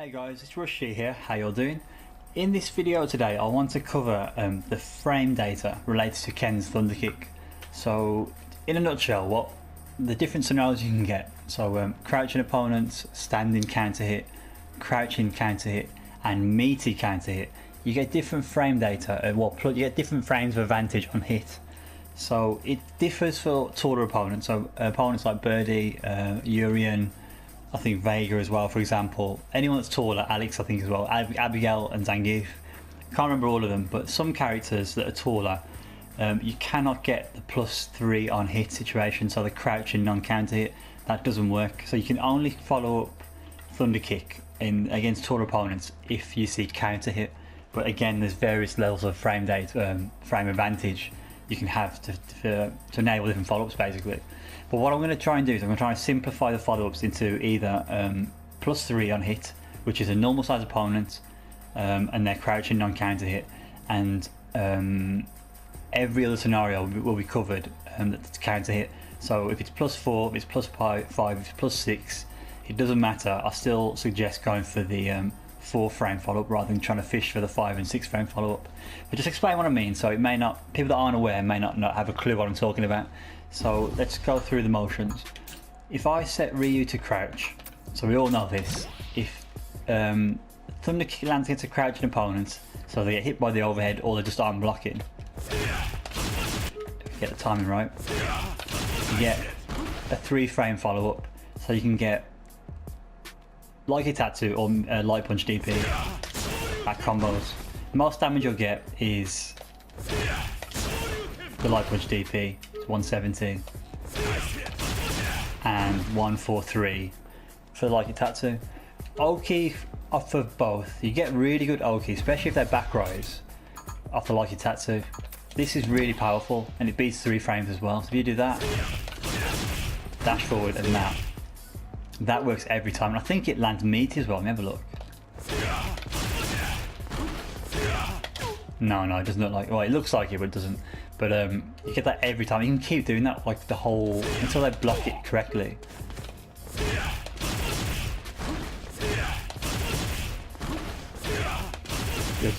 Hey guys, it's Rushy here, how y'all doing? In this video today I want to cover the frame data related to Ken's thunder kick. So in a nutshell, what the different scenarios you can get. So crouching opponents, standing counter hit, crouching counter hit and meaty counter hit. You get different frame data, you get different frames of advantage on hit. So it differs for taller opponents, so opponents like Birdie, Urian, I think Vega as well, for example. Anyone that's taller, Alex I think as well, Abigail and Zangief. Can't remember all of them, but some characters that are taller, you cannot get the +3 on hit situation, so the crouching non-counter hit, that doesn't work. So you can only follow up thunder kick against taller opponents if you see counter hit. But again, there's various levels of frame advantage you can have to enable different follow-ups basically. But what I'm going to try and do is I'm going to try and simplify the follow-ups into either +3 on hit, which is a normal size opponent, and their crouching non-counter hit, and every other scenario will be covered that's counter hit. So if it's +4, if it's +5, if it's +6, it doesn't matter. I still suggest going for the 4 frame follow-up rather than trying to fish for the 5 and 6 frame follow-up. But just explain what I mean, so it may not, people that aren't aware may not have a clue what I'm talking about. So let's go through the motions. If I set Ryu to crouch, so we all know this, if thunder kick lands against a crouching opponent, so they get hit by the overhead or they're just arm blocking, get the timing right, you get a 3 frame follow-up, so you can get like a tattoo or light punch DP at combos. Most damage you'll get is the light punch DP, it's 170, and 143 for like a tattoo. Oki off of both, you get really good Oki, especially if they're back rise off the like a tattoo. This is really powerful and it beats 3 frames as well. So if you do that, dash forward and that works every time. And I think it lands meaty as well. Let me have a look. No, it doesn't look like. Well, it looks like it, but it doesn't. But you get that every time. You can keep doing that like the whole until they block it correctly.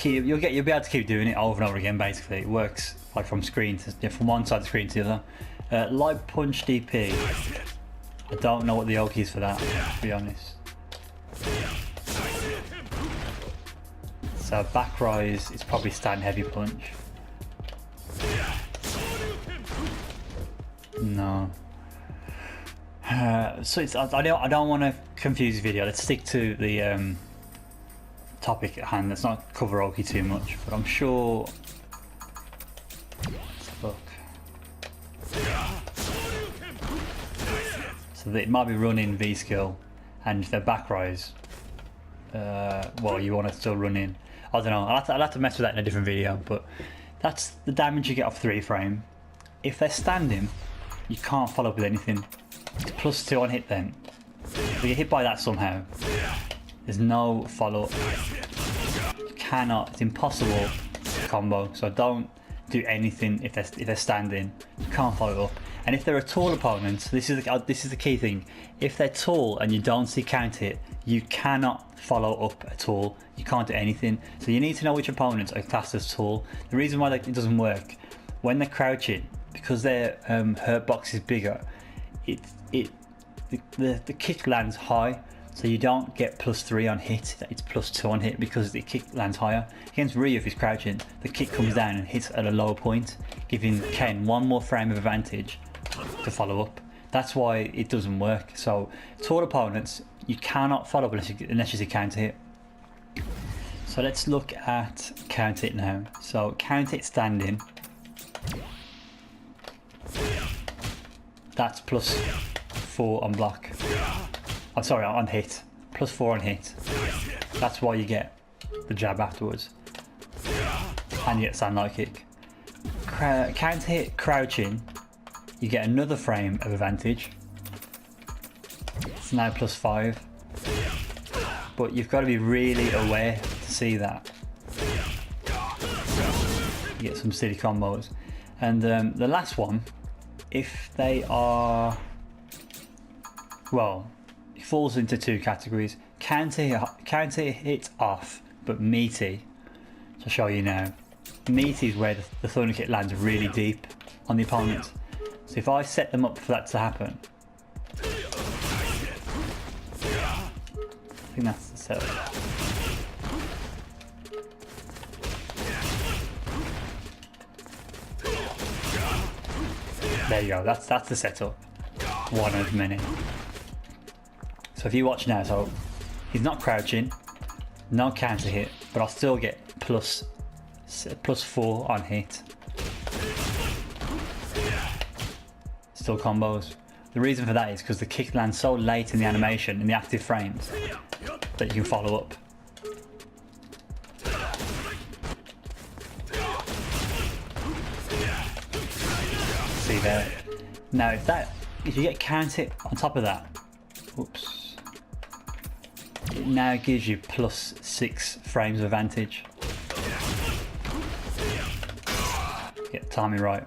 You'll be able to keep doing it over and over again. Basically, it works like from one side of the screen to the other. Light punch DP. I don't know what the Oki is for that, to be honest. So back rise is probably stand heavy punch. No. So I don't want to confuse the video. Let's stick to the topic at hand. Let's not cover Oki too much. But I'm sure. Let's look. So it might be running V skill, and if they're back rise, well, you want to still run in. I don't know. I'll have to mess with that in a different video. But that's the damage you get off 3 frame. If they're standing, you can't follow up with anything. It's +2 on hit then. If you get hit by that somehow, there's no follow up. You cannot. It's impossible to combo. So don't do anything if they're standing. You can't follow up. And if they're a tall opponent, this is the key thing. If they're tall and you don't see counter hit, you cannot follow up at all. You can't do anything. So you need to know which opponents are classed as tall. The reason why it doesn't work, when they're crouching, because their hurt box is bigger, the kick lands high, so you don't get +3 on hit. It's +2 on hit because the kick lands higher. Against Ryu, if he's crouching, the kick comes down and hits at a lower point, giving Ken 1 more frame of advantage to follow up. That's why it doesn't work. So tall opponents, you cannot follow up unless you see counter hit. So let's look at counter hit now. So counter hit standing, that's +4 on block. I'm sorry, on hit. +4 on hit. That's why you get the jab afterwards. And you get stand light kick. Counter hit crouching, you get another frame of advantage. It's now +5. But you've got to be really aware to see that. You get some silly combos. And the last one, if they are, well, it falls into 2 categories. counter hit off, but meaty. To show you now, meaty is where the thunder kick lands really deep on the opponent. So if I set them up for that to happen, I think that's the setup. There you go, that's the setup. One of many. So if you watch now, so he's not crouching, no counter hit, but I'll still get plus 4 on hit. Still combos. The reason for that is because the kick lands so late in the animation, in the active frames, that you can follow up. See there. Now if you get counter hit on top of that, whoops, it now gives you plus 6 frames of advantage. Get the timing right.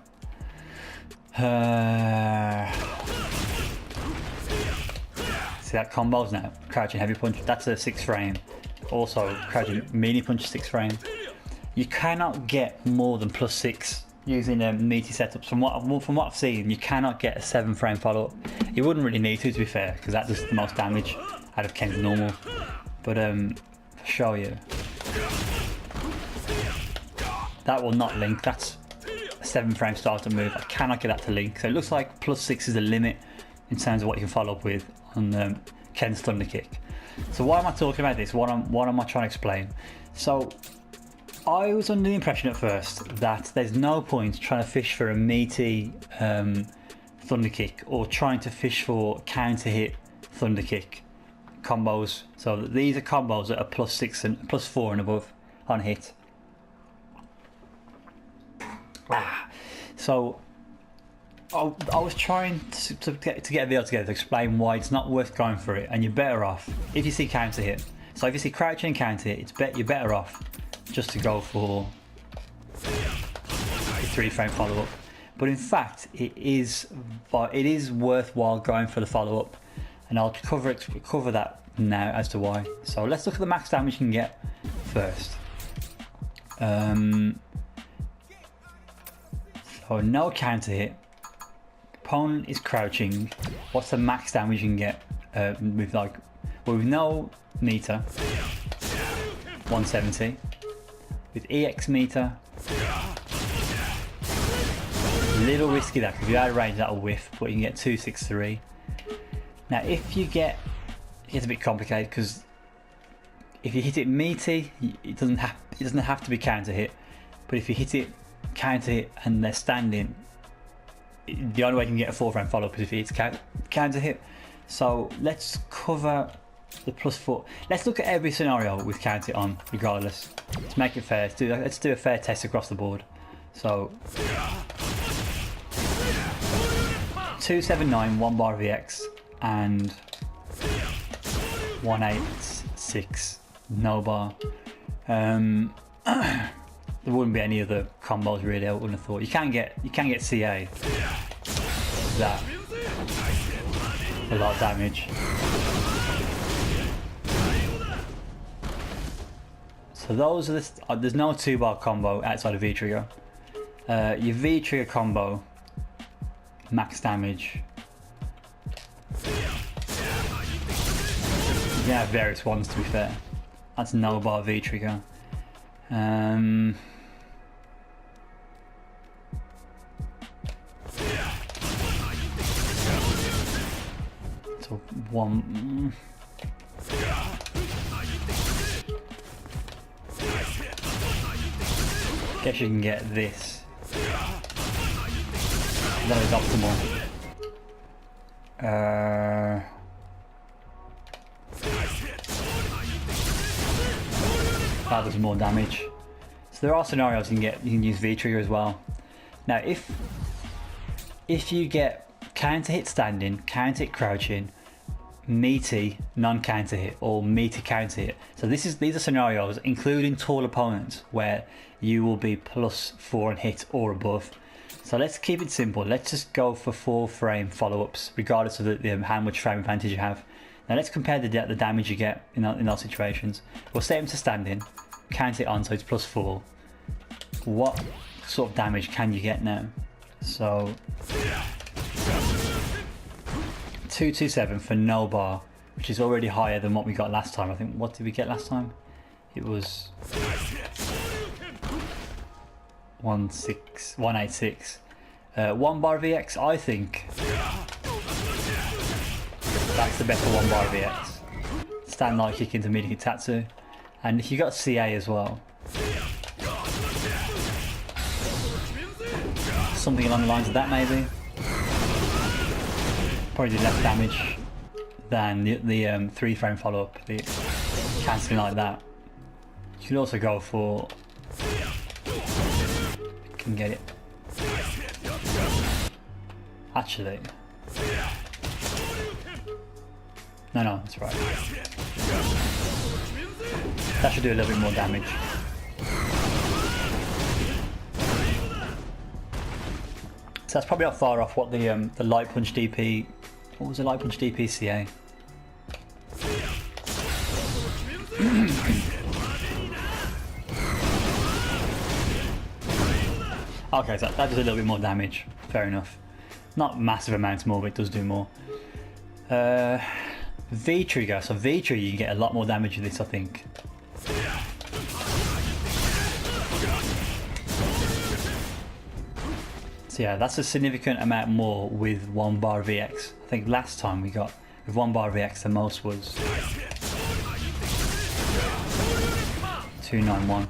See that combos now? Crouching heavy punch, that's a 6 frame. Also crouching meaty punch 6 frame. You cannot get more than plus 6 using meaty setups. From what I've seen, you cannot get a 7 frame follow up. You wouldn't really need to be fair, because that does the most damage out of Ken's normal. But to show you, that will not link. That's a 7 frame starter move. I cannot get that to link. So it looks like plus 6 is the limit in terms of what you can follow up with on Ken's thunder kick. So why am I talking about this? What am I trying to explain? So I was under the impression at first that there's no point trying to fish for a meaty thunder kick or trying to fish for counter hit thunder kick combos. So these are combos that are plus 6 and plus 4 and above on hit. So I was trying to get a video together to explain why it's not worth going for it, and you're better off if you see counter hit. So if you see crouching and counter hit, you're better off just to go for a 3 frame follow up. But in fact, it is worthwhile going for the follow up, and I'll cover that now as to why. So let's look at the max damage you can get first. So no counter hit. Opponent is crouching. What's the max damage you can get with no meter? 170. With EX meter, a little risky that, because if you're out of range that'll whiff, but you can get 263. Now if it gets a bit complicated, because if you hit it meaty, it doesn't have to be counter hit, but if you hit it counter hit and they're standing, the only way you can get a 4 frame follow up is if it's counter hit. So let's cover the plus 4. Let's look at every scenario with counter hit on, regardless, to make it fair. Let's do a fair test across the board. So 279 1 bar VX and 186 no bar. There wouldn't be any other combos really, I wouldn't have thought. You can get CA. That a lot of damage. So those are there's no 2 bar combo outside of V trigger. Your V trigger combo, max damage. You have various ones, to be fair. That's no bar V trigger. So one. Guess you can get this. That is optimal. That does more damage. So there are scenarios you can use V trigger as well. Now if you get counter hit standing, counter hit crouching, meaty non-counter hit, or meaty counter hit. So these are scenarios including tall opponents where you will be plus 4 and hit or above. So let's keep it simple. Let's just go for 4 frame follow-ups regardless of how much frame advantage you have. Now let's compare the damage you get in those situations. We'll set him to standing, count it on so it's +4. What sort of damage can you get now? So 227 for no bar, which is already higher than what we got last time. I think, what did we get last time? It was 186. 1 bar VX, I think that's the best for 1 bar VX. Stand light kick into meaty tatsu, and if you got CA as well, something along the lines of that maybe. Probably do less damage than the 3-frame follow-up, the cancelling like that. You can also go for, can get it. Actually, no, that's right. That should do a little bit more damage. So that's probably not far off what the light punch DP. What was the light punch DP CA? Okay, so that does a little bit more damage. Fair enough. Not massive amounts more, but it does do more. V trigger. So V trigger, you can get a lot more damage with this, I think. So yeah, that's a significant amount more with 1 bar VX. I think last time we got with 1 bar VX, the most was 291.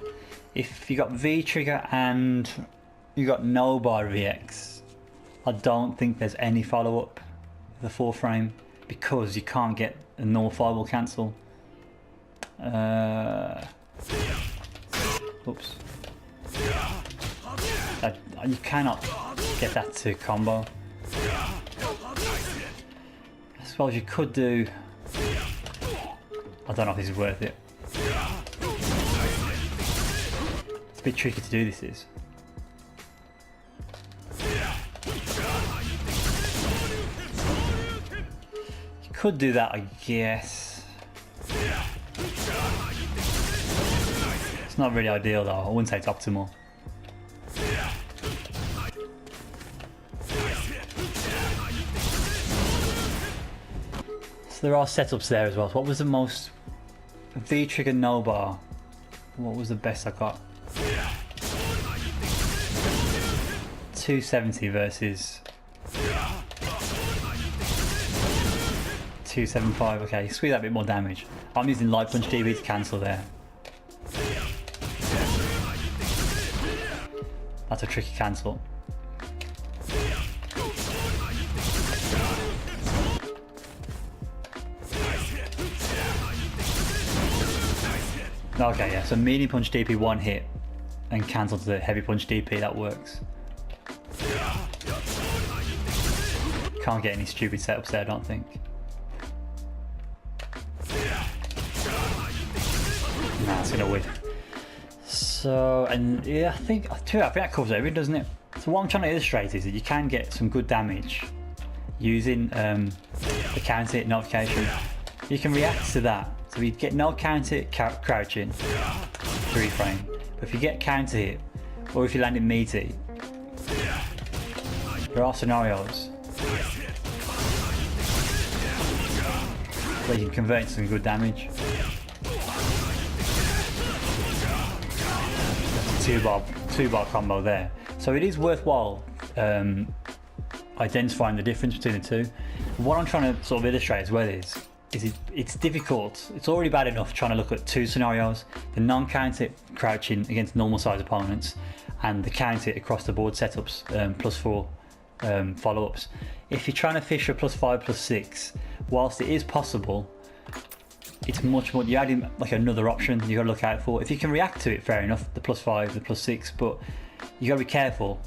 If you got V trigger and you got no bar VX, I don't think there's any follow up the 4-frame because you can't get a normal fireball cancel. Oops. You cannot get that to combo. I suppose you could do. I don't know if this is worth it. It's a bit tricky to do, this is. You could do that, I guess. It's not really ideal though, I wouldn't say it's optimal. So there are setups there as well. So what was the most? V trigger no bar. What was the best I got? 270 versus 275. Okay, squeeze that a bit more damage. I'm using light punch DB to cancel there. That's a tricky cancel. Okay, yeah, so meaty punch DP 1 hit and cancel to the heavy punch DP, that works. Can't get any stupid setups there, I don't think. Nah, it's gonna win. So, and yeah, I think that covers everything, doesn't it? So what I'm trying to illustrate is that you can get some good damage using the counter hit notification. You can react to that. So you get no counter hit crouching, 3-frame. But if you get counter hit, or if you land it meaty, there are scenarios where you can convert into some good damage. That's a 2-bar combo there. So it is worthwhile identifying the difference between the two. What I'm trying to sort of illustrate as well is it's difficult. It's already bad enough trying to look at two scenarios: the non-counter crouching against normal size opponents, and the counter across the board setups, +4 follow-ups. If you're trying to fish for +5, +6, whilst it is possible, it's much more. You're adding like another option you got to look out for. If you can react to it, fair enough, the +5, the +6, but you got to be careful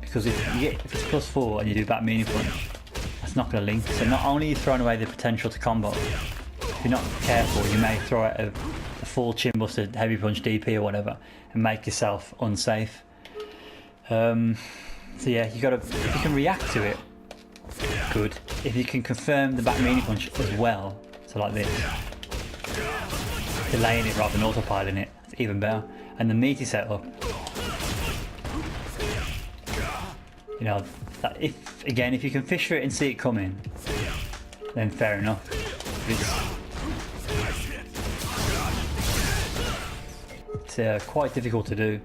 because if it's +4 and you do back meaty punch, that's not going to link. So not only are you throwing away the potential to combo, if you're not careful, you may throw out a full chin busted heavy punch DP or whatever and make yourself unsafe. So yeah, you got to, if you can react to it, good. If you can confirm the back meaty punch as well, So like this. Delaying it rather than autopiloting it, it's even better. And the meaty setup, you know, that if you can fish for it and see it coming, then fair enough. It's quite difficult to do.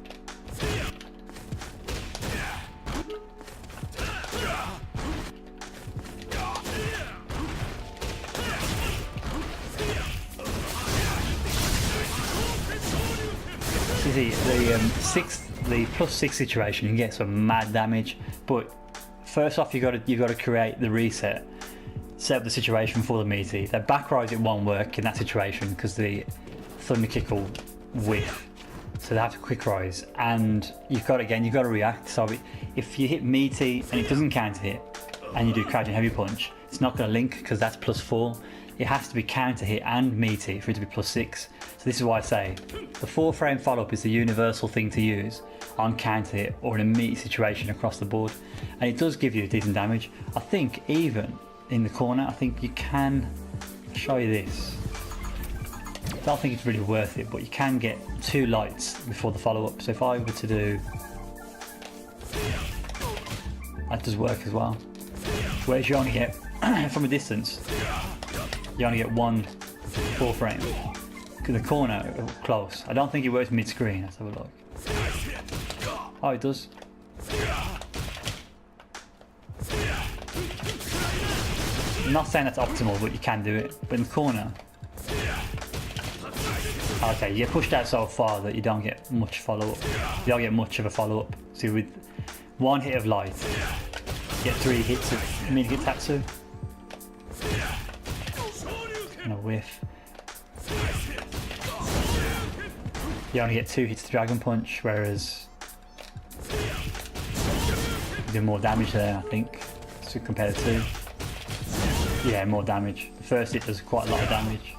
See, the +6 situation, you can get some mad damage, but first off you've got to create the reset, set up the situation for the meaty. The back rise, it won't work in that situation because the thunder kick will whiff, so they have to quick rise, and you've got to react. So if you hit meaty and it doesn't counter hit, and you do crouching heavy punch, it's not going to link because that's +4. It has to be counter hit and meaty for it to be +6. So this is why I say the 4-frame follow-up is the universal thing to use on counter hit or in a meaty situation across the board, and it does give you decent damage. I think even in the corner, I think you can show you this. I don't think it's really worth it, but you can get 2 lights before the follow-up. So if I were to do, that does work as well. Whereas you only get from a distance, you only get 1 4-frame. The corner close. I don't think it works mid-screen. Let's have a look. Oh, it does. I'm not saying that's optimal, but you can do it. But in the corner, okay, you get pushed out so far that you don't get much follow-up. You don't get much of a follow-up. So with 1 hit of light, you get 3 hits of mid-hit Tatsu. And a whiff. You only get 2 hits to Dragon Punch, whereas you do more damage there, I think, so compared to, yeah, more damage. The first hit does quite a lot of damage.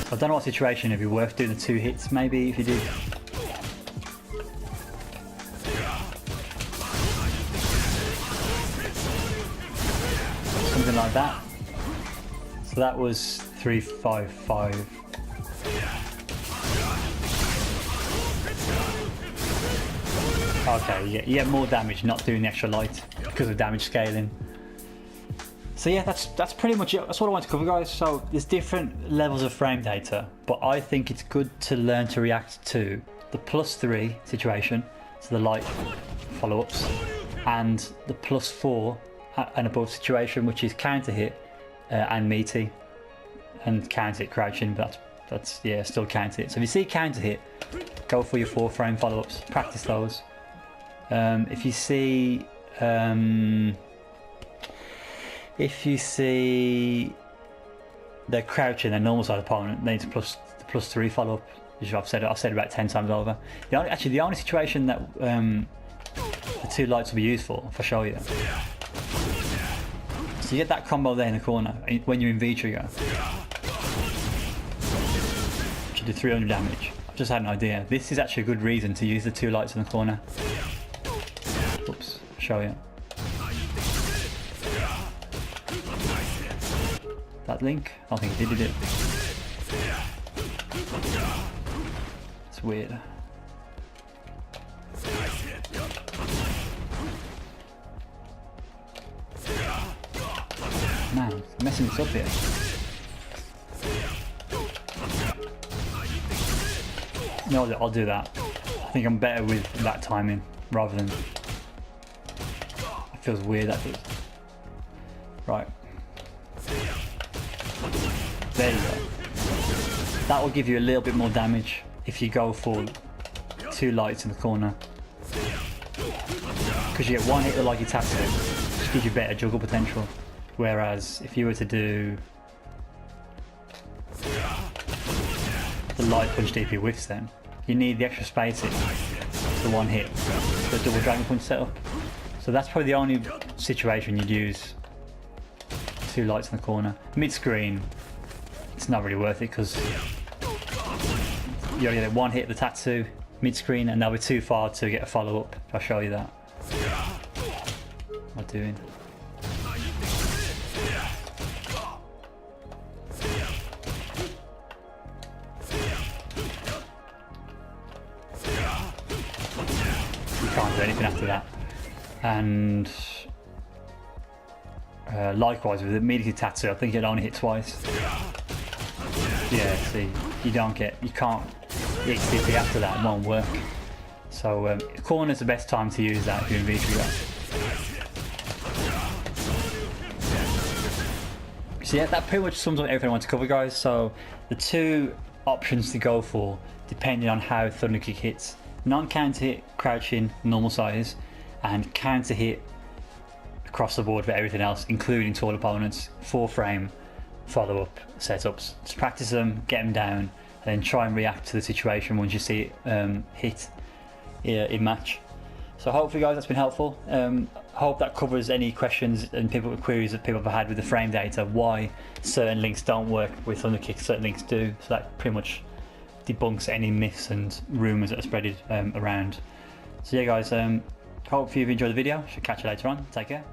I don't know what situation it'd be worth doing the 2 hits, maybe if you did. Something like that. So that was 3.5.5. Okay, yeah, you get more damage not doing the extra light because of damage scaling. So yeah, that's pretty much it. That's what I want to cover, guys. So there's different levels of frame data, but I think it's good to learn to react to the +3 situation, so the light follow-ups, and the +4 and above situation, which is counter hit and meaty, and counter hit crouching, but that's yeah, still counter hit. So if you see counter hit, go for your 4-frame follow-ups, practice those. If you see they're crouching, their normal side opponent needs +3 follow-up, which I've said about 10 times over. The only situation that the 2 lights will be used for, if I show you. So you get that combo there in the corner when you're in V-trigger, which will do 300 damage. I've just had an idea. This is actually a good reason to use the 2 lights in the corner. Oops, I'll show you. That link? I don't think it did it? It's weird. Man, I'm messing this up here. No, I'll do that. I think I'm better with that timing rather than. It feels weird, that does. Right. There you go. That will give you a little bit more damage if you go for 2 lights in the corner. Because you get 1 hit like you tap to, which gives you better juggle potential. Whereas if you were to do the light punch DP whiffs, then you need the extra spacing for 1 hit, the double Dragon Punch setup. So that's probably the only situation you'd use 2 lights in the corner. Mid-screen, it's not really worth it because you only get 1 hit of the Tatsu mid-screen, and they'll be too far to get a follow-up. I'll show you that. What am I doing? after that. And likewise with the meaty tattoo, I think it only hit twice. Yeah, see, you can't hit CP after that, it won't work. So corner's the best time to use that if you're in V3. So yeah, that pretty much sums up everything I want to cover, guys. So the two options to go for, depending on how Thunder Kick hits: non-counter hit, crouching, normal size, and counter hit across the board for everything else, including tall opponents, 4-frame follow-up setups. Just practice them, get them down, and then try and react to the situation once you see it hit in match. So hopefully, guys, that's been helpful. Hope that covers any questions and queries that people have had with the frame data, why certain links don't work with Thunder Kick, certain links do. So that pretty much debunks any myths and rumours that are spreaded around. So yeah, guys, hope you've enjoyed the video. Should catch you later on. Take care.